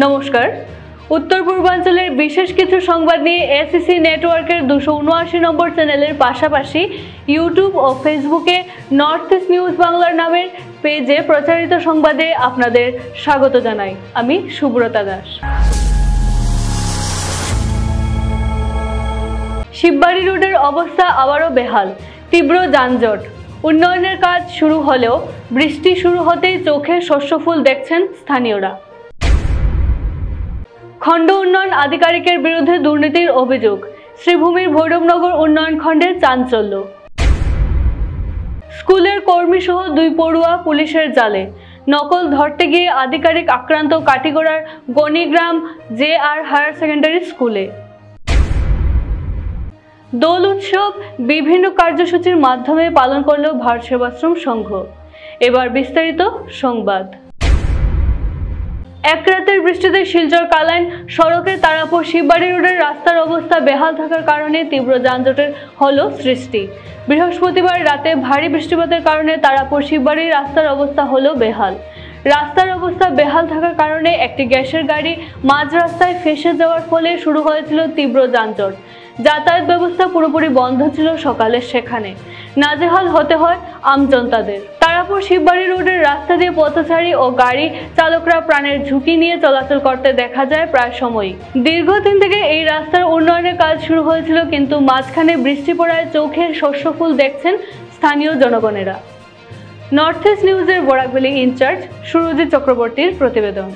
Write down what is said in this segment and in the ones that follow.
নমস্কার। উত্তর পূর্বাঞ্চলের বিশেষ কিছু সংবাদ নিয়ে এসিসি নেটওয়ার্কের 279 নম্বর চ্যানেলের পাশাপাশি ইউটিউব ও ফেসবুকে নর্থ ইস্ট নিউজ বাংলার নামের পেজে প্রচারিত সংবাদে আপনাদের স্বাগত জানাই। আমি সুব্রতা দাস। শিববাড়ি রোডের অবস্থা আবারও বেহাল, তীব্র যানজট। উন্নয়নের কাজ শুরু হলেও বৃষ্টি শুরু হতেই চোখে শস্যফুল দেখছেন স্থানীয়রা। খণ্ড উন্নয়ন আধিকারিকের বিরুদ্ধে দুর্নীতির অভিযোগ, শ্রীভূমির ভৈরবনগর উন্নয়ন খণ্ডে চাঞ্চল্য। স্কুলের কর্মী সহ 2 পড়ুয়া পুলিশের জালে, নকল ধরতে গিয়ে আধিকারিক আক্রান্ত কাটিগড়ার গণিগ্রাম JR হায়ার সেকেন্ডারি স্কুলে। দোল উৎসব বিভিন্ন কার্যসূচির মাধ্যমে পালন করল ভারত সেবাশ্রম সংঘ। এবার বিস্তারিত সংবাদ। এক রাতের বৃষ্টিতে শিলচর কালাইন সড়কের তারাপুর শিববাড়ি রোডের রাস্তার অবস্থা বেহাল থাকার কারণে তীব্র যানজটের হলো সৃষ্টি। বৃহস্পতিবার রাতে ভারী বৃষ্টিপাতের কারণে তারাপুর শিববাড়ির রাস্তার অবস্থা হলো বেহাল। রাস্তার অবস্থা বেহাল থাকার কারণে একটি গ্যাসের গাড়ি মাঝ রাস্তায় ফেঁসে যাওয়ার ফলে শুরু হয়েছিল তীব্র যানজট। যাতায়াত ব্যবস্থা পুরোপুরি বন্ধ ছিল সকালে, সেখানে নাজেহাল হতে হয় আমজনতাদের। তারাপুর শিববাড়ি রোডের রাস্তা দিয়ে পথচারী ও গাড়ি চালকরা প্রাণের ঝুঁকি নিয়ে চলাচল করতে দেখা যায় প্রায় সময়ই। দীর্ঘদিন থেকে এই রাস্তার উন্নয়নের কাজ শুরু হয়েছিল, কিন্তু মাঝখানে বৃষ্টি পড়ায় চোখের শস্যফুল দেখছেন স্থানীয় জনগণেরা। নর্থ ইস্ট নিউজের বরাকভ্যালি ইনচার্জ সুরজিৎ চক্রবর্তীর প্রতিবেদন।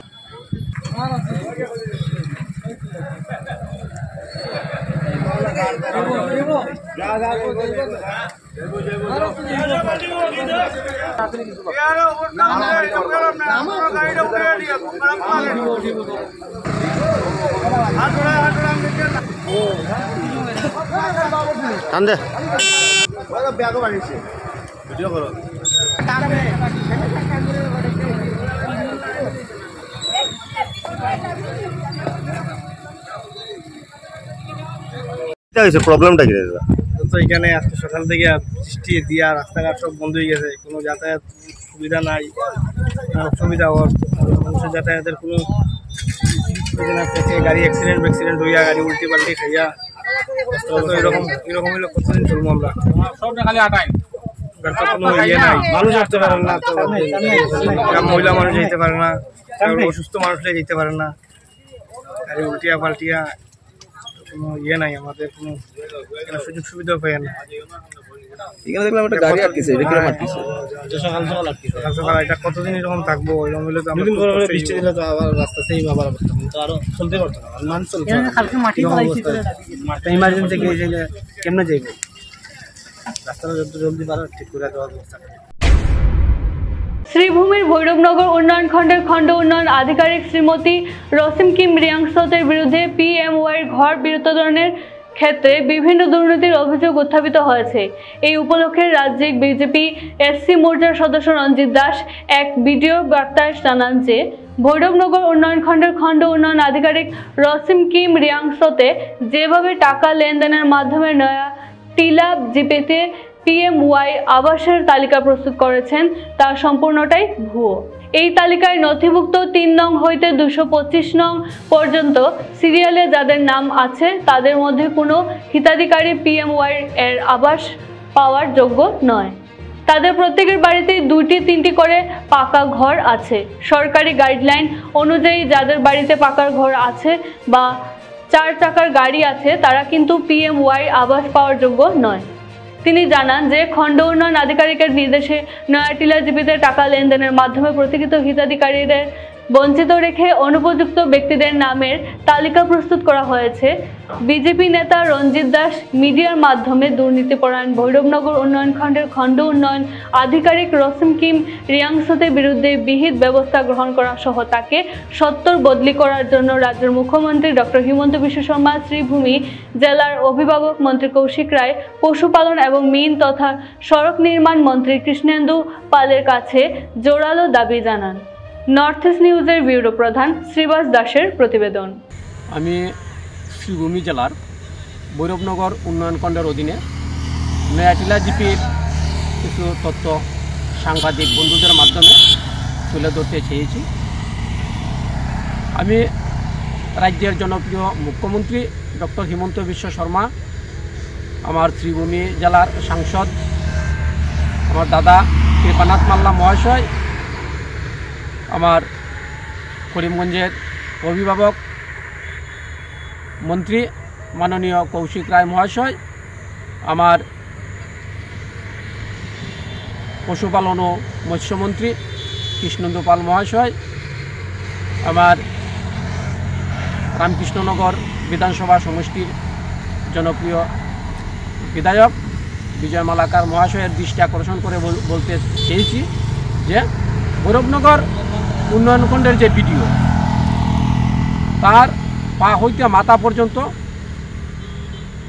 প্রবলেমটা কি? তো এখানে আজকে সকাল থেকে বৃষ্টি দিয়া রাস্তাঘাট সব বন্ধ হয়ে গেছে, কোনো যাতায়াত সুবিধা নাই। অসুবিধা হওয়ার মানুষের যাতায়াতের কোনো গাড়ি অ্যাক্সিডেন্ট হইয়া গাড়ি উল্টে পাল্টে খাইয়া এরকম হইলে কতদিন চলবো আমরা? খালি আটাই কোনো ইয়ে নাই, মানুষ আসতে পারে না, মহিলা মানুষ যেতে পারে না, অসুস্থ মানুষরা যেতে পারে না, গাড়ি উল্টিয়া পাল্টিয়া কোনো ইয়ে নাই, আমাদের কোনো সুযোগ সুবিধাও পাই না। এখানে দেখলাম একটা গাড়ি আটকেছে, এটা কিরকম আটকেছে? সকাল সকাল এটা কতদিন এরকম থাকবো? এরকম হলে তো বৃষ্টি দিলে তো আবার রাস্তা সেই আবার অবস্থা, কিন্তু আরো চলতে পারতো না, মানুষ চলতে ইমার্জেন্সি গিয়ে কেমনে যাইব? রাস্তাটা যত জলদি পারো ঠিক করে দেওয়ার ব্যবস্থা। শ্রীভূমির ভৈরবনগর উন্নয়ন খণ্ডের খণ্ড উন্নয়ন আধিকারিক শ্রীমতী রসিম কিম রিয়াংসতের বিরুদ্ধে PMY ঘর বিতরণের ক্ষেত্রে বিভিন্ন দুর্নীতির অভিযোগ উত্থাপিত হয়েছে। এই উপলক্ষে রাজ্যিক বিজেপি SC মোর্চার সদস্য রঞ্জিত দাস এক ভিডিও বার্তায় জানান যে ভৈরবনগর উন্নয়ন খণ্ডের খণ্ড উন্নয়ন আধিকারিক রসিম কিম রিয়াংসতে যেভাবে টাকা লেনদেনের মাধ্যমে নয়া টিলা জিপিতে PMY আবাসের তালিকা প্রস্তুত করেছেন তা সম্পূর্ণটাই ভুয়ো। এই তালিকায় নথিভুক্ত 3 নং হইতে 225 নং পর্যন্ত সিরিয়ালে যাদের নাম আছে তাদের মধ্যে কোনো হিতাধিকারী PMY এর আবাস পাওয়ার যোগ্য নয়। তাদের প্রত্যেকের বাড়িতেই 2-3টি করে পাকা ঘর আছে। সরকারি গাইডলাইন অনুযায়ী যাদের বাড়িতে পাকা ঘর আছে বা 4 চাকার গাড়ি আছে তারা কিন্তু PMY আবাস পাওয়ার যোগ্য নয়। তিনি জানান যে খণ্ড উন্নয়ন আধিকারিকের নির্দেশে নয়াটিলা জিপিতে টাকা লেনদেনের মাধ্যমে প্রতিকৃত হিতাধিকারীদের বঞ্চিত রেখে অনুপযুক্ত ব্যক্তিদের নামের তালিকা প্রস্তুত করা হয়েছে। বিজেপি নেতা রঞ্জিত দাস মিডিয়ার মাধ্যমে দুর্নীতিপরায়ণ ভৈরবনগর উন্নয়ন খণ্ডের খণ্ড উন্নয়ন আধিকারিক রসিম কিম রিয়াংসতের বিরুদ্ধে বিহিত ব্যবস্থা গ্রহণ করা সহ তাকে সত্বর বদলি করার জন্য রাজ্যের মুখ্যমন্ত্রী ডক্টর হিমন্ত বিশ্ব শর্মা, শ্রীভূমি জেলার অভিভাবক মন্ত্রী কৌশিক রায়, পশুপালন এবং মিন তথা সড়ক নির্মাণ মন্ত্রী কৃষ্ণেন্দু পালের কাছে জোরালো দাবি জানান। নর্থ ইস্ট নিউজের ব্যুরো প্রধান শ্রীবাস দাসের প্রতিবেদন। আমি শ্রীভূমি জেলার ভৈরবনগর উন্নয়ন খণ্ডের অধীনে নয়াটিলা জিপির কিছু তথ্য সাংবাদিক বন্ধুদের মাধ্যমে তুলে ধরতে চেয়েছি। আমি রাজ্যের জনপ্রিয় মুখ্যমন্ত্রী ডক্টর হিমন্ত বিশ্ব শর্মা, আমার শ্রীভূমি জেলার সাংসদ আমার দাদা কৃপানাথ মাল্লা মহাশয়, আমার করিমগঞ্জের অভিভাবক মন্ত্রী মাননীয় কৌশিক রায় মহাশয়, আমার পশুপালন ও মৎস্যমন্ত্রী কৃষ্ণেন্দু পাল মহাশয়, আমার রামকৃষ্ণনগর বিধানসভা সমষ্টির জনপ্রিয় বিধায়ক বিজয় মালাকার মহাশয়ের দৃষ্টি আকর্ষণ করে বলতে চেয়েছি যে ভৈরবনগর উন্নয়নখণ্ডের যে ভিডিও, তার পা হইতে মাথা পর্যন্ত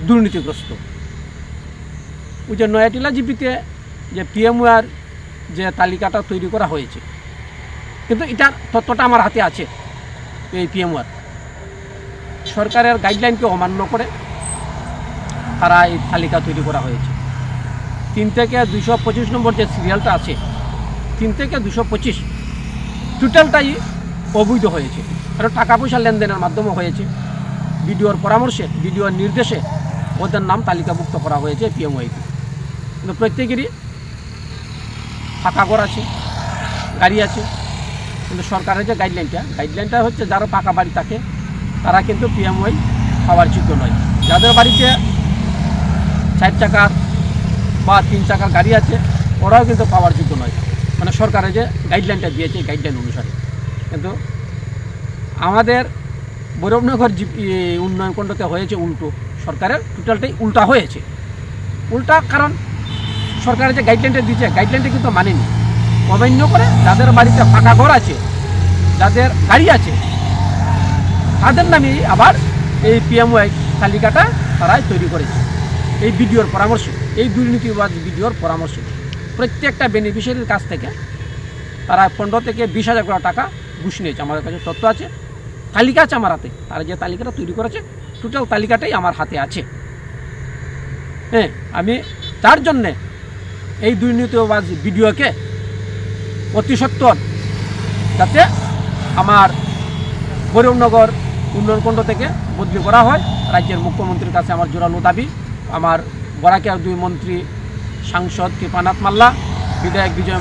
দুর্নীতিগ্রস্ত। ওই যে নয়াটিলা জিপিতে যে পিএমওয়ার যে তালিকাটা তৈরি করা হয়েছে, কিন্তু এটার তথ্যটা আমার হাতে আছে। এই পিএমওয়ার সরকারের গাইডলাইনকে অমান্য করে তারা এই তালিকা তৈরি করা হয়েছে। 3 থেকে 225 নম্বর যে সিরিয়ালটা আছে, 3 থেকে 225 টোটালটাই অবৈধ হয়েছে। কারণ টাকা পয়সা লেনদেনের মাধ্যমে হয়েছে। বিডিওর পরামর্শে, বিডিওর নির্দেশে ওদের নাম তালিকাভুক্ত করা হয়েছে পিএমওয়াইতে। কিন্তু প্রত্যেকেরই ফাঁকা ঘর আছে, গাড়ি আছে, কিন্তু সরকারের যে গাইডলাইনটা হচ্ছে যারা পাকা বাড়ি থাকে তারা কিন্তু পিএমওয়াই পাওয়ার যোগ্য নয়। যাদের বাড়িতে 4 চাকার বা 3 চাকার গাড়ি আছে ওরাও কিন্তু পাওয়ার যোগ্য নয়, মানে সরকারের যে গাইডলাইনটা দিয়েছে গাইডলাইন অনুসারে। কিন্তু আমাদের ভৈরবনগর উন্নয়নখণ্ডতে হয়েছে উল্টো, সরকারের টোটালটাই উল্টা হয়েছে। উল্টা কারণ সরকারের যে গাইডলাইনটা দিয়েছে গাইডলাইনটা কিন্তু মানেনি, অমান্য করে যাদের বাড়িতে ফাঁকা ঘর আছে, যাদের গাড়ি আছে, তাদের নামে আবার এই পিএমওয়াই তালিকাটা তারাই তৈরি করেছে। এই বিডিওর পরামর্শে, এই দুর্নীতিবাজ বিডিওর পরামর্শে প্রত্যেকটা বেনিফিশিয়ারির কাছ থেকে তারা 15 থেকে 20,000 টাকা ঘুষ নিয়েছে। আমার কাছে তথ্য আছে, তালিকা আছে আমার হাতে। তারা যে তালিকাটা তৈরি করেছে টোটাল তালিকাটাই আমার হাতে আছে। হ্যাঁ, আমি তার জন্যে এই দুর্নীতিবাজ বিডিওকে অতি সত্বর যাতে আমার ভৈরবনগর উন্নয়নখণ্ড থেকে বদলি করা হয়, রাজ্যের মুখ্যমন্ত্রীর কাছে আমার জোরালো দাবি। আমার বরাকের 2 মন্ত্রী সাংসদ কৃপানাথ মাল্লা, বিধায়ক বিজয়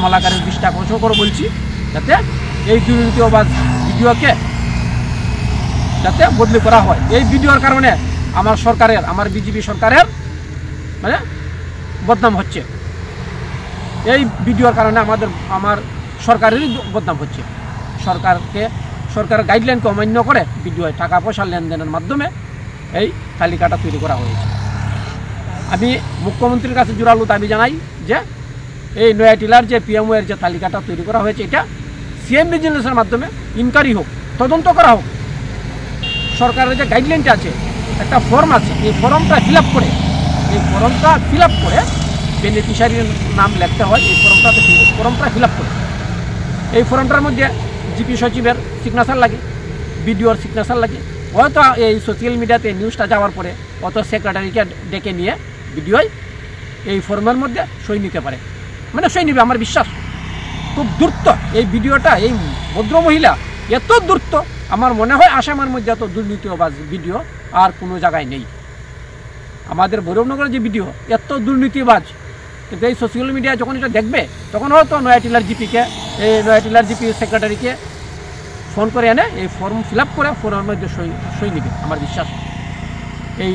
মালাকারের দৃষ্টি আকর্ষণ করে বলছি যাতে এই দুর্নীতিবাজ ভিডিওকে যাতে বদলি করা হয়। এই ভিডিওর কারণে আমার সরকারের, আমার বিজেপি সরকারের মানে বদনাম হচ্ছে। এই ভিডিওর কারণে আমার সরকারেরই বদনাম হচ্ছে। সরকারের গাইডলাইনকে অমান্য করে ভিডিও টাকা পয়সা লেনদেনের মাধ্যমে এই তালিকাটা তৈরি করা হয়েছে। আমি মুখ্যমন্ত্রীর কাছে জোরালো দাবি জানাই যে এই নয়াটিলার যে পিএমওয়ের যে তালিকাটা তৈরি করা হয়েছে এটা সিএম ভিজিলেন্সের মাধ্যমে ইনকোয়ারি হোক, তদন্ত করা হোক। সরকারের যে গাইডলাইনটা আছে, একটা ফর্ম আছে, এই ফর্মটা ফিল আপ করে বেনিফিশিয়ারির নাম লিখতে হয়। এই ফর্মটা ফিল আপ করে এই ফর্মটার মধ্যে জিপি সচিবের সিগনেচার লাগে, বিডিওর সিগনেচার লাগে। হয়তো এই সোশ্যাল মিডিয়াতে নিউজটা যাওয়ার পরে অত সেক্রেটারিকে ডেকে নিয়ে বিডিওই এই ফর্মের মধ্যে সই নিতে পারে, মানে সই নিবে। আমার বিশ্বাস খুব দ্রুত এই ভিডিওটা, এই ভদ্রমহিলা এত দ্রুত, আমার মনে হয় আসামের মধ্যে এত দুর্নীতিবাজ ভিডিও আর কোনো জায়গায় নেই। আমাদের ভৈরবনগরের যে ভিডিও এত দুর্নীতিবাজ, কিন্তু এই সোশ্যাল মিডিয়া যখন এটা দেখবে তখন হয়তো নয়াটিলার জিপি সেক্রেটারিকে ফোন করে এনে এই ফর্ম ফিল আপ করে ফর্মের মধ্যে সই নেবে। আমার বিশ্বাস এই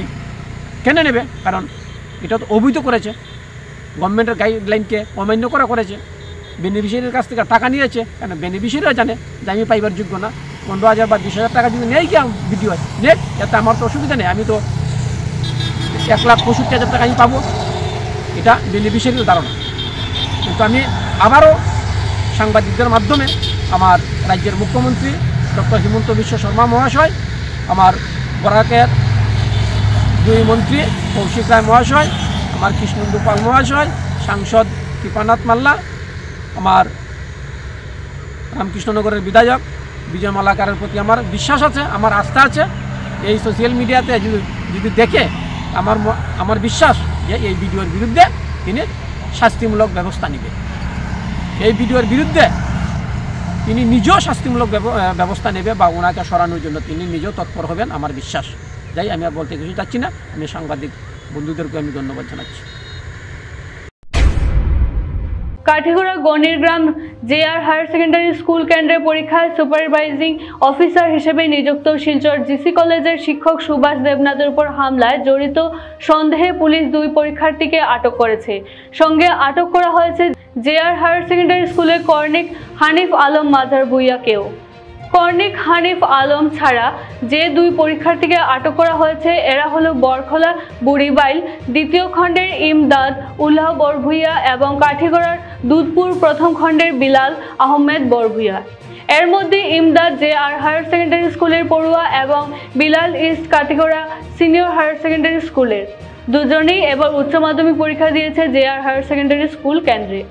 কেন নেবে, কারণ এটা তো অবৈধ করেছে, গভর্নমেন্টের গাইডলাইনকে অমান্য করেছে, বেনিফিশিয়ারির কাছ থেকে টাকা নিয়েছে। কেন বেনিফিশিয়ারিরা জানে যে আমি পাইবার যোগ্য না। 15,000 বা 20,000 টাকা যদি নেই কি ভিডিও নেক, যাতে আমার তো অসুবিধা নেই, আমি তো 1,65,000 টাকা আমি পাবো, এটা বেনিফিশিয়ারির ধারণা। কিন্তু আমি আবারও সাংবাদিকদের মাধ্যমে আমার রাজ্যের মুখ্যমন্ত্রী ডক্টর হিমন্ত বিশ্ব শর্মা মহাশয়, আমার বরাকের 2 মন্ত্রী কৌশিক রায় মহাশয়, আমার কৃষ্ণেন্দু পাল মহাশয়, সাংসদ কৃপানাথ মাল্লা, আমার রামকৃষ্ণনগরের বিধায়ক বিজয় মালাকারের প্রতি আমার বিশ্বাস আছে, আমার আস্থা আছে। এই সোশ্যাল মিডিয়াতে যদি দেখে আমার বিশ্বাস যে এই ভিডিওর বিরুদ্ধে তিনি শাস্তিমূলক ব্যবস্থা নেবে। এই ভিডিওর বিরুদ্ধে তিনি নিজেও শাস্তিমূলক ব্যবস্থা নেবে বা ওনাকে সরানোর জন্য তিনি নিজেও তৎপর হবেন আমার বিশ্বাস। যাই আমি আর বলতে কিছু চাচ্ছি না, আমি সাংবাদিক বন্ধুদেরকে আমি ধন্যবাদ জানাচ্ছি। Kathigora Ganirgram JR higher secondary school কেন্দ্রের পরীক্ষায় সুপারভাইজিং অফিসার হিসেবে নিযুক্ত শিলচর জিসি কলেজের শিক্ষক সুভাষ দেবনাথের উপর হামলায় জড়িত সন্দেহে পুলিশ 2 পরীক্ষার্থীকে আটক করেছে। সঙ্গে আটক করা হয়েছে জেআর হায়ার সেকেন্ডারি স্কুলের কর্ণিক হানিফ আলম মাজার ভুইয়াকেও। কর্ণিক হানিফ আলম ছাড়া যে 2 পরীক্ষার্থীকে আটক করা হয়েছে এরা হলো বরখোলা বুড়িবাইল 2য় খণ্ডের ইমদাদ উল্লাহ বরভুইয়া এবং কাঠিগড়ার দুধপুর 1ম খণ্ডের বিলাল আহমেদ বরভুইয়া। এর মধ্যে ইমদাদ জেআর হায়ার সেকেন্ডারি স্কুলের পড়ুয়া এবং Bilal East Kathigora senior higher secondary স্কুলের। দুজনেই এবার উচ্চ মাধ্যমিক পরীক্ষা দিয়েছে জেআর হায়ার সেকেন্ডারি স্কুল কেন্দ্রে।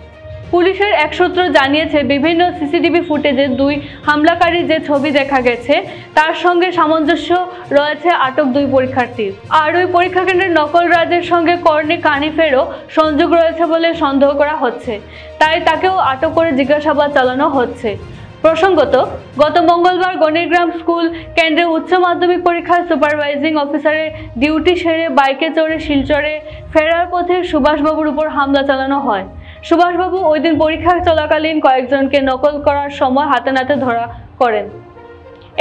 পুলিশের এক সূত্র জানিয়েছে বিভিন্ন সিসিটিভি ফুটেজে 2 হামলাকারীর যে ছবি দেখা গেছে তার সঙ্গে সামঞ্জস্য রয়েছে আটক 2 পরীক্ষার্থীর। আর ওই পরীক্ষা কেন্দ্রের নকল রাজের সঙ্গে কর্ণিক হানিফেরও সংযোগ রয়েছে বলে সন্দেহ করা হচ্ছে, তাই তাকেও আটক করে জিজ্ঞাসাবাদ চালানো হচ্ছে। প্রসঙ্গত, গত মঙ্গলবার গণিরগ্রাম স্কুল কেন্দ্রে উচ্চ মাধ্যমিক পরীক্ষার সুপারভাইজিং অফিসারের ডিউটি সেরে বাইকে চড়ে শিলচরে ফেরার পথে সুভাষবাবুর উপর হামলা চালানো হয়। সুভাষবাবু ওই দিন পরীক্ষা চলাকালীন কয়েকজনকে নকল করার সময় হাতে নাতে ধরা করেন।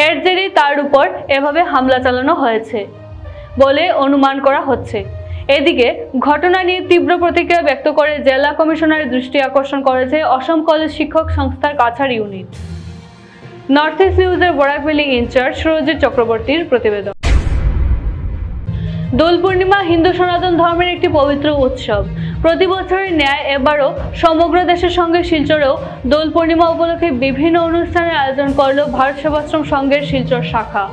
এর জেরেই তার উপর এভাবে হামলা চালানো হয়েছে বলে অনুমান করা হচ্ছে। এদিকে ঘটনা নিয়ে তীব্র প্রতিক্রিয়া ব্যক্ত করে জেলা কমিশনারের দৃষ্টি আকর্ষণ করেছে অসম কলেজ শিক্ষক সংস্থার কাছাড় ইউনিট। নর্থ ইস্ট নিউজের বরাকভ্যালি ইনচার্জ সুরজিৎ চক্রবর্তীর প্রতিবেদন। দোল পূর্ণিমা হিন্দু সনাতন ধর্মের একটি পবিত্র উৎসব। প্রতি বছরের ন্যায় এবারও সমগ্র দেশের সঙ্গে শিলচরেও দোল পূর্ণিমা উপলক্ষে বিভিন্ন অনুষ্ঠানের আয়োজন করল ভারত সেবাশ্রম সংঘের শিলচর শাখা।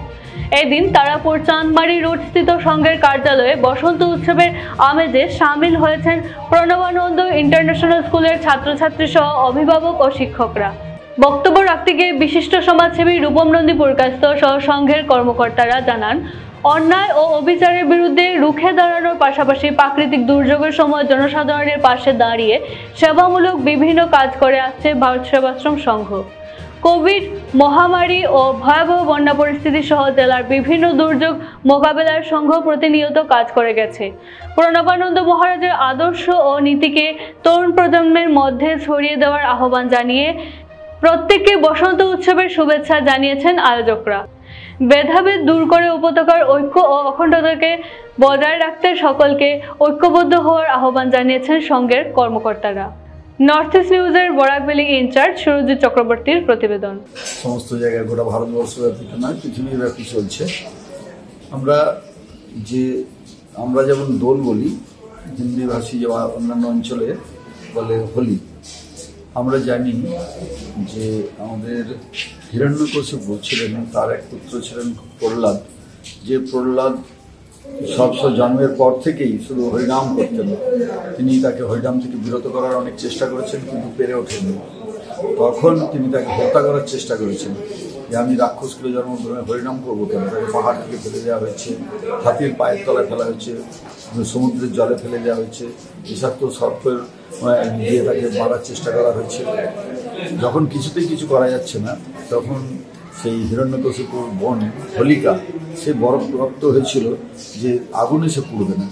এদিন তারাপুর চাঁদমারি রোড স্থিত সংঘের কার্যালয়ে বসন্ত উৎসবের আমেজে সামিল হয়েছেন প্রণবানন্দ ইন্টারন্যাশনাল স্কুলের ছাত্রছাত্রী সহ অভিভাবক ও শিক্ষকরা। বক্তব্য রাখতে গিয়ে বিশিষ্ট সমাজসেবী রূপম নন্দী পুরকাস্ত সহ সংঘের কর্মকর্তারা জানান, অন্যায় ও অবিচারের বিরুদ্ধে রুখে দাঁড়ানোর পাশাপাশি প্রাকৃতিক দুর্যোগের সময় জনসাধারণের পাশে দাঁড়িয়ে সেবামূলক বিভিন্ন কাজ করে আসছে ভারত সেবাশ্রম সংঘ। কোভিড মহামারী ও ভয়াবহ বন্যা পরিস্থিতি সহ জেলার বিভিন্ন দুর্যোগ মোকাবেলার সংঘ প্রতিনিয়ত কাজ করে গেছে। প্রণবানন্দ মহারাজের আদর্শ ও নীতিকে তরুণ প্রজন্মের মধ্যে ছড়িয়ে দেওয়ার আহ্বান জানিয়ে প্রত্যেককে বসন্ত উৎসবের শুভেচ্ছা জানিয়েছেন আয়োজকরা। ভেদাভেদ দূর করে উপত্যকার ঐক্য ও অখণ্ডতাকে বজায় রাখতে সকলকে ঐক্যবদ্ধ হওয়ার আহ্বান জানিয়েছেন সংঘের কর্মকর্তারা। নর্থ ইস্ট নিউজের বরাকভ্যালি ইনচার্জ সুরজিৎ চক্রবর্তীর প্রতিবেদন। সমস্ত জায়গায় গোটা ভারতবর্ষব্যাপী নয়, পৃথিবীব্যাপী চলছে। আমরা যেমন দোল বলি, হিন্দি ভাষী যে অন্যান্য অঞ্চলে বলে হোলি। আমরা জানি যে আমাদের হিরণ্যকশিপু ছিলেন, তার এক পুত্র ছিলেন প্রহ্লাদ, যে প্রহ্লাদ জন্মের পর থেকেই শুধু হরিনাম করতেন। তিনি তাকে হরিনাম থেকে বিরত করার অনেক চেষ্টা করেছেন, কিন্তু পেরে ওঠেননি। তখন তিনি তাকে হত্যা করার চেষ্টা করেছেন যে আমি রাক্ষস করে জন্মগ্রহণে হরিনাম করবো কেন। তাকে পাহাড় থেকে ফেলে দেওয়া হয়েছে, হাতির পায়ের তলায় ফেলা হয়েছে, সমুদ্রের জলে ফেলে দেওয়া হয়েছে, বিষাক্ত সর্পের দিয়ে তাকে মারার চেষ্টা করা হয়েছে। যখন কিছুতেই কিছু করা যাচ্ছে না, তখন সেই হিরণ্যকশিপুর বোন হোলিকা সে বড় রক্ত হয়েছিল যে আগুনে সে পুড়বে না।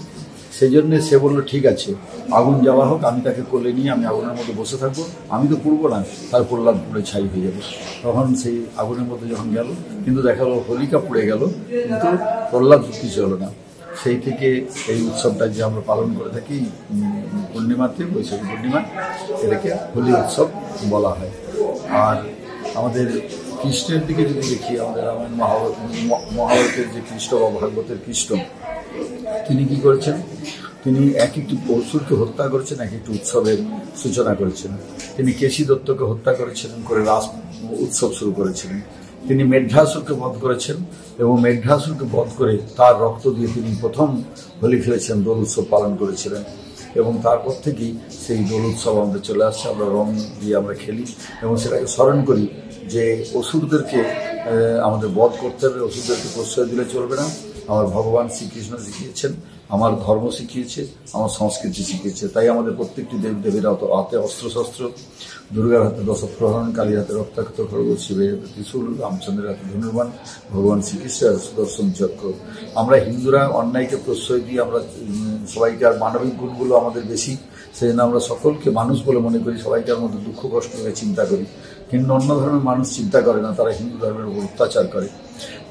সেই জন্যে সে বললো, ঠিক আছে আগুন যাওয়া হোক, আমি তাকে কোলে নিয়ে আমি আগুনের মধ্যে বসে থাকবো, আমি তো পুড়বো না, তার প্রহ্লাদ পুড়ে ছাই হয়ে যাবে। তখন সেই আগুনের মধ্যে যখন গেল, কিন্তু দেখা গেল হোলিকা পুড়ে গেল, কিন্তু প্রহ্লাদ কিছু হলো না। সেই থেকে এই উৎসবটা যে আমরা পালন করে থাকি পূর্ণিমাতে, বৈশাখী পূর্ণিমা, এটাকে হোলি উৎসব বলা হয়। আর আমাদের কৃষ্ণের দিকে যদি দেখি, আমাদের রামায়ণ মহাভারতের যে কৃষ্ণ বা ভাগবতের কৃষ্ণ, তিনি কি করেছেন? তিনি এক একটি পশুরকে হত্যা করেছেন, এক একটি উৎসবের সূচনা করেছেন। তিনি কেশী দত্তকে হত্যা করেছিলেন, করে রাস উৎসব শুরু করেছিলেন। তিনি মেঘ্রাসুরকে বধ করেছেন এবং মেঘ্রাসুরকে বধ করে তার রক্ত দিয়ে তিনি প্রথম হোলি খেলেছেন, দোল উৎসব পালন করেছিলেন। এবং তারপর থেকেই সেই দোল উৎসব আমাদের চলে আসছে। আমরা রং দিয়ে আমরা খেলি এবং সেটাকে স্মরণ করি যে অসুরদেরকে আমাদের বধ করতে হবে, অসুরদেরকে প্রশ্রয় দিলে চলবে না। আমার ভগবান শ্রীকৃষ্ণ শিখিয়েছেন, আমার ধর্ম শিখিয়েছে, আমার সংস্কৃতি শিখিয়েছে। তাই আমাদের প্রত্যেকটি দেবদেবীর হাতে অস্ত্রশস্ত্র, দুর্গার হাতে দশপ্রহরণ, কালীর হাতে রক্তাক্ত খড়গ, শিবের হাতে ত্রিশূল, রামচন্দ্রের হাতে ধনুর্বাণ, ভগবান শ্রীকৃষ্ণের সুদর্শন চক্র। আমরা হিন্দুরা অন্যায়কে প্রশ্রয় দিয়ে আমরা সবাইকে, আর মানবিক গুণগুলো আমাদের বেশি, সেই জন্য আমরা সকলকে মানুষ বলে মনে করি, সবাইকার মধ্যে দুঃখ কষ্ট নিয়ে চিন্তা করি। কিন্তু অন্য ধর্মের মানুষ চিন্তা করে না, তারা হিন্দু ধর্মের উপর অত্যাচার করে।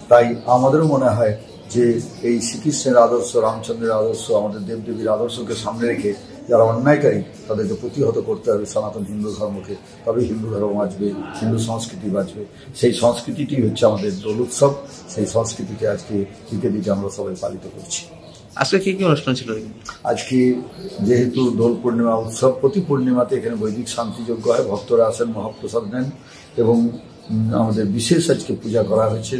তাই আমাদেরও মনে হয় যে এই শ্রীকৃষ্ণের আদর্শ, রামচন্দ্রের আদর্শ, আমাদের দেবদেবীর আদর্শকে সামনে রেখে যারা অন্যায়কারী তাদেরকে প্রতিহত করতে হবে সনাতন হিন্দু ধর্মকে। তবে হিন্দু ধর্ম বাঁচবে, হিন্দু সংস্কৃতি বাঁচবে। সেই সংস্কৃতিটি হচ্ছে আমাদের দোল উৎসব। সেই সংস্কৃতিকে আজকে দিকে আমরা সবাই পালিত করছি। আজকে কি কি অনুষ্ঠান ছিল? আজকে যেহেতু দোল পূর্ণিমা উৎসব, প্রতি পূর্ণিমাতে এখানে বৈদিক শান্তিযজ্ঞ হয়, ভক্তরা আসেন, মহাপ্রসাদ নেন এবং আমাদের বিশেষ আজকে পূজা করা হয়েছে,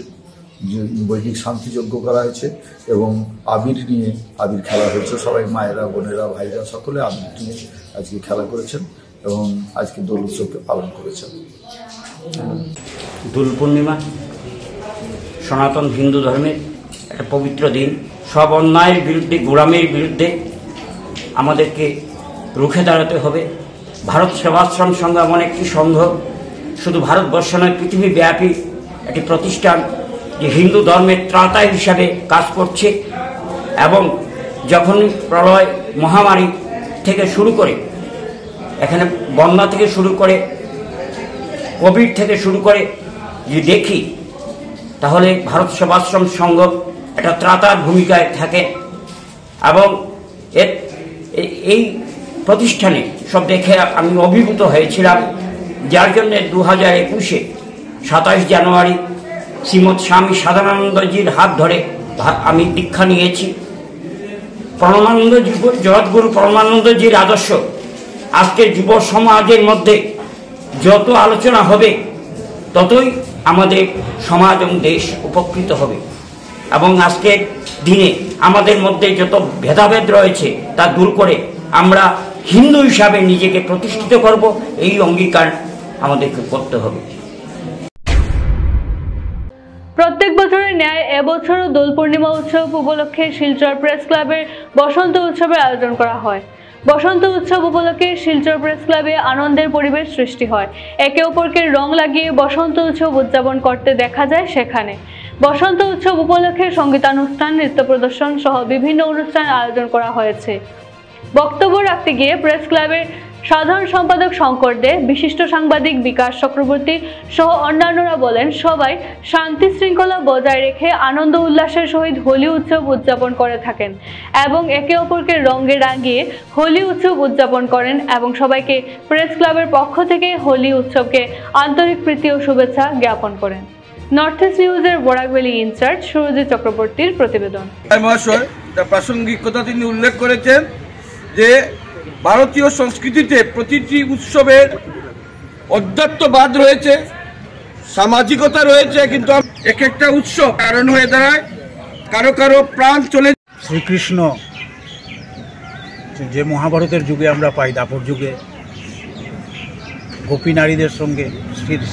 বৈদিক শান্তিযজ্ঞ করা হয়েছে এবং আবির নিয়ে আবির খেলা হয়েছে। সবাই মায়েরা, বোনেরা, ভাইরা সকলে আবির নিয়ে আজকে খেলা করেছেন এবং আজকে দোল উৎসবকে পালন করেছেন। দোল পূর্ণিমা সনাতন হিন্দু ধর্মের একটা পবিত্র দিন। সব অন্যায়ের বিরুদ্ধে, গোলামের বিরুদ্ধে আমাদেরকে রুখে দাঁড়াতে হবে। ভারত সেবাশ্রম সংঘ এমন একটি সংঘ, শুধু ভারতবর্ষ নয়, পৃথিবীব্যাপী একটি প্রতিষ্ঠান যে হিন্দু ধর্মের ত্রাতা হিসাবে কাজ করছে এবং যখন প্রলয় মহামারী থেকে শুরু করে, এখানে বন্যা থেকে শুরু করে, কোভিড থেকে শুরু করে যে দেখি, তাহলে ভারত সেবাশ্রম সংঘ একটা ত্রাতার ভূমিকায় থাকে এবং এই প্রতিষ্ঠানে সব দেখে আমি অভিভূত হয়েছিলাম। যার জন্য 2021-এ 27 জানুয়ারি শ্রীমৎ স্বামী সাদানন্দজির হাত ধরে আমি দীক্ষা নিয়েছি। পরমানন্দ জগৎগুরু পরমানন্দজির আদর্শ আজকের যুব সমাজের মধ্যে যত আলোচনা হবে ততই আমাদের সমাজ এবং দেশ উপকৃত হবে এবং আজকের দিনে আমাদের মধ্যে যত ভেদাভেদ রয়েছে তা দূর করে আমরা হিন্দু হিসাবে নিজেকে প্রতিষ্ঠিত করব, এই অঙ্গীকার আমাদেরকে করতে হবে। প্রত্যেক বছরের ন্যায় এবছরও দোল পূর্ণিমা উৎসব উপলক্ষে শিলচর প্রেস ক্লাবের বসন্ত উৎসবের আয়োজন করা হয়। বসন্ত উৎসব উপলক্ষে শিলচর প্রেস ক্লাবে আনন্দের পরিবেশ সৃষ্টি হয়। একে অপরকে রং লাগিয়ে বসন্ত উৎসব উদযাপন করতে দেখা যায় সেখানে। বসন্ত উৎসব উপলক্ষে সঙ্গীতানুষ্ঠান, নৃত্য প্রদর্শন সহ বিভিন্ন অনুষ্ঠান আয়োজন করা হয়েছে। বক্তব্য রাখতে গিয়ে প্রেস ক্লাবের সাধারণ সম্পাদক শঙ্কর দে, বিশিষ্ট সাংবাদিক বিকাশ চক্রবর্তী সহ অন্যান্যরা বলেন, সবাই শান্তি শৃঙ্খলা বজায় রেখে আনন্দ উল্লাসের সহিত হোলি উৎসব উদযাপন করে থাকেন এবং একে অপরকে রঙে রাঙিয়ে হোলি উৎসব উদযাপন করেন এবং সবাইকে প্রেস ক্লাবের পক্ষ থেকে হোলি উৎসবকে আন্তরিক প্রীতি ও শুভেচ্ছা জ্ঞাপন করেন। নর্থ ইস্ট নিউজের বরাকভ্যালি ইনচার্জ সুরজিৎ চক্রবর্তীর প্রতিবেদন। মহাশয় প্রাসঙ্গিকতা তিনি উল্লেখ করেছেন যে ভারতীয় সংস্কৃতিতে প্রতিটি উৎসবের অধ্যাত্মবাদ রয়েছে, সামাজিকতা রয়েছে, কিন্তু এক একটা উৎসব কারণ হয়ে দাঁড়ায় কারো কারো প্রাণ চলে। শ্রীকৃষ্ণ যে মহাভারতের যুগে আমরা পাই, দাপর যুগে গোপী নারীদের সঙ্গে,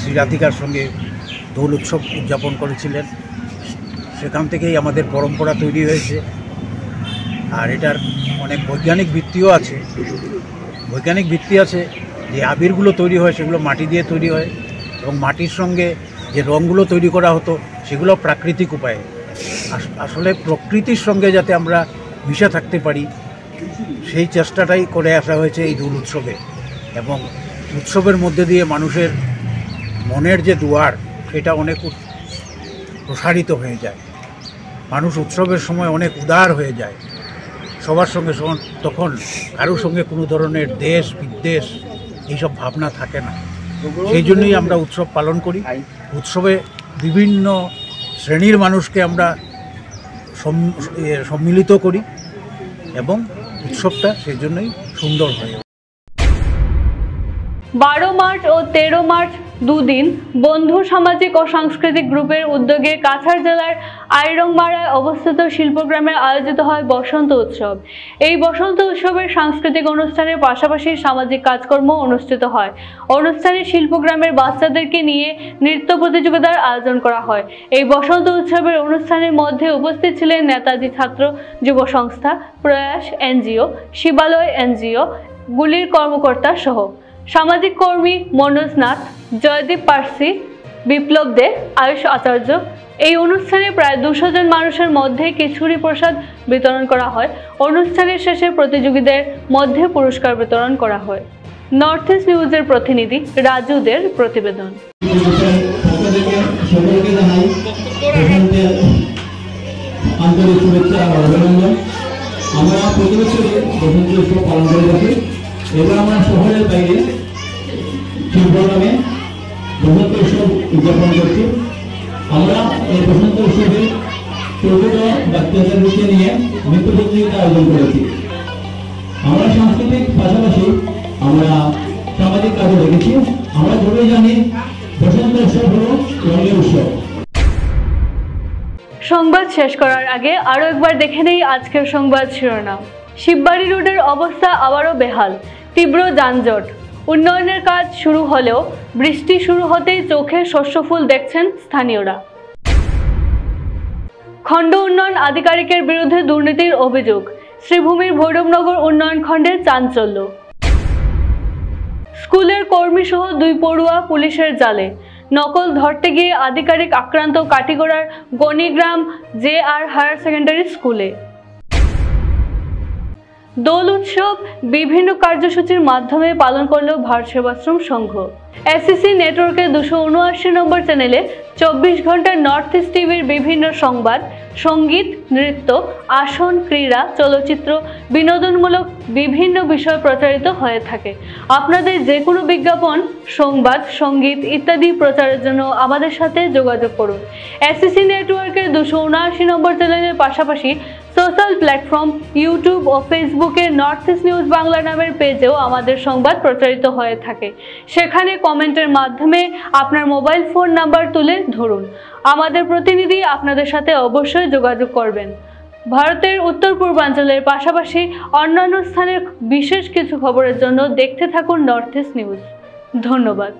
শ্রী রাধিকার সঙ্গে দোল উৎসব উদযাপন করেছিলেন। সেখান থেকেই আমাদের পরম্পরা তৈরি হয়েছে। আর এটার অনেক বৈজ্ঞানিক ভিত্তিও আছে। বৈজ্ঞানিক ভিত্তি আছে যে আবিরগুলো তৈরি হয় সেগুলো মাটি দিয়ে তৈরি হয় এবং মাটির সঙ্গে যে রঙগুলো তৈরি করা হতো সেগুলো প্রাকৃতিক উপায়ে। আসলে প্রকৃতির সঙ্গে যাতে আমরা মিশে থাকতে পারি সেই চেষ্টাটাই করে আসা হয়েছে এই দোল উৎসবে। এবং উৎসবের মধ্যে দিয়ে মানুষের মনের যে দুয়ার সেটা অনেক প্রসারিত হয়ে যায়। মানুষ উৎসবের সময় অনেক উদার হয়ে যায় সবার সঙ্গে। তখন কারোর সঙ্গে কোনো ধরনের দেশ বিদ্বেষ এইসব ভাবনা থাকে না। সেই জন্যই আমরা উৎসব পালন করি। উৎসবে বিভিন্ন শ্রেণীর মানুষকে আমরা সম্মিলিত করি এবং উৎসবটা সেই জন্যই সুন্দর হয়। 12 মার্চ ও 13 মার্চ দুদিন বন্ধু সামাজিক ও সাংস্কৃতিক গ্রুপের উদ্যোগে কাছাড় জেলার আইরংমারায় অবস্থিত শিল্পগ্রামে আয়োজিত হয় বসন্ত উৎসব। এই বসন্ত উৎসবের সাংস্কৃতিক অনুষ্ঠানের পাশাপাশি সামাজিক কাজকর্ম অনুষ্ঠিত হয়। অনুষ্ঠানে শিল্পগ্রামের বাচ্চাদেরকে নিয়ে নৃত্য প্রতিযোগিতার আয়োজন করা হয়। এই বসন্ত উৎসবের অনুষ্ঠানের মধ্যে উপস্থিত ছিলেন নেতাজি ছাত্র যুব সংস্থা, প্রয়াস এনজিও, শিবালয় এনজিও গুলির কর্মকর্তা সহ সামাজিক কর্মী মনোজ নাথ, জয়দীপ পার্সি, বিপ্লব দে, আয়ুষ আচার্য। এই অনুষ্ঠানে প্রায় 200 জন মানুষের মধ্যে খিচুড়ি প্রসাদ বিতরণ করা হয়। অনুষ্ঠানের শেষে প্রতিযোগীদের মধ্যে পুরস্কার বিতরণ করা হয়। নর্থ ইস্ট নিউজের প্রতিনিধি রাজুদের প্রতিবেদন। আন্তরিক শুভেচ্ছা ও অভিনন্দন। আমরা প্রতি বছরই বসন্ত উৎসব পালন করে থাকি। এবার আমরা শহরের বাইরে শিল্পগ্রামে বসন্ত উৎসব উদযাপন করছি। আমরা এই বসন্ত উৎসবে 14 বাচ্চাদেরকে নিয়ে নৃত্য প্রতিযোগিতা আয়োজন করেছি। আমরা সাংস্কৃতিক পাশাপাশি আমরা সামাজিক কাজে রেখেছি। আমরা সবাই জানি বসন্ত উৎসব হলো রঙের উৎসব। সংবাদ শেষ করার আগে আরো একবার দেখে নেই আজকের সংবাদ শিরোনাম। শিববাড়ি রোডের অবস্থা আবারও বেহাল, তীব্র যানজট। উন্নয়নের কাজ শুরু হলেও বৃষ্টি শুরু হতেই চোখে শস্যফুল দেখছেন স্থানীয়রা। খণ্ড উন্নয়ন আধিকারিকের বিরুদ্ধে দুর্নীতির অভিযোগ, শ্রীভূমির ভৈরবনগর উন্নয়ন খণ্ডে চাঞ্চল্য। স্কুলের কর্মী সহ 2 পড়ুয়া পুলিশের জালে, নকল ধরতে গিয়ে আধিকারিক আক্রান্ত কাটিগড়ার গণিগ্রাম JR হায়ার সেকেন্ডারি স্কুলে। দোল উৎসব বিভিন্ন কার্যসূচির মাধ্যমে পালন করল ভারত সেবাশ্রম সংঘ। SEC নেটওয়ার্কের 279 নম্বর চ্যানেলে 24 ঘন্টা নর্থ ইস্ট টিভির বিভিন্ন সংবাদ, সঙ্গীত, নৃত্য, আসন, ক্রীড়া, চলচ্চিত্র, বিনোদনমূলক বিভিন্ন বিষয় প্রচারিত হয়ে থাকে। আপনাদের যে কোনো বিজ্ঞাপন, সংবাদ, সঙ্গীত ইত্যাদি প্রচারের জন্য আমাদের সাথে যোগাযোগ করুন। SEC নেটওয়ার্কের 279 নম্বর চ্যানেলের পাশাপাশি সোশ্যাল প্ল্যাটফর্ম ইউটিউব ও ফেসবুকে নর্থ ইস্ট নিউজ বাংলা নামের পেজেও আমাদের সংবাদ প্রচারিত হয়ে থাকে। সেখানে কমেন্টের মাধ্যমে আপনার মোবাইল ফোন নাম্বার তুলে ধরুন। আমাদের প্রতিনিধি আপনাদের সাথে অবশ্যই যোগাযোগ করবেন। ভারতের উত্তর পূর্বাঞ্চলের পাশাপাশি অন্যান্য স্থানের বিশেষ কিছু খবরের জন্য দেখতে থাকুন নর্থ ইস্ট নিউজ। ধন্যবাদ।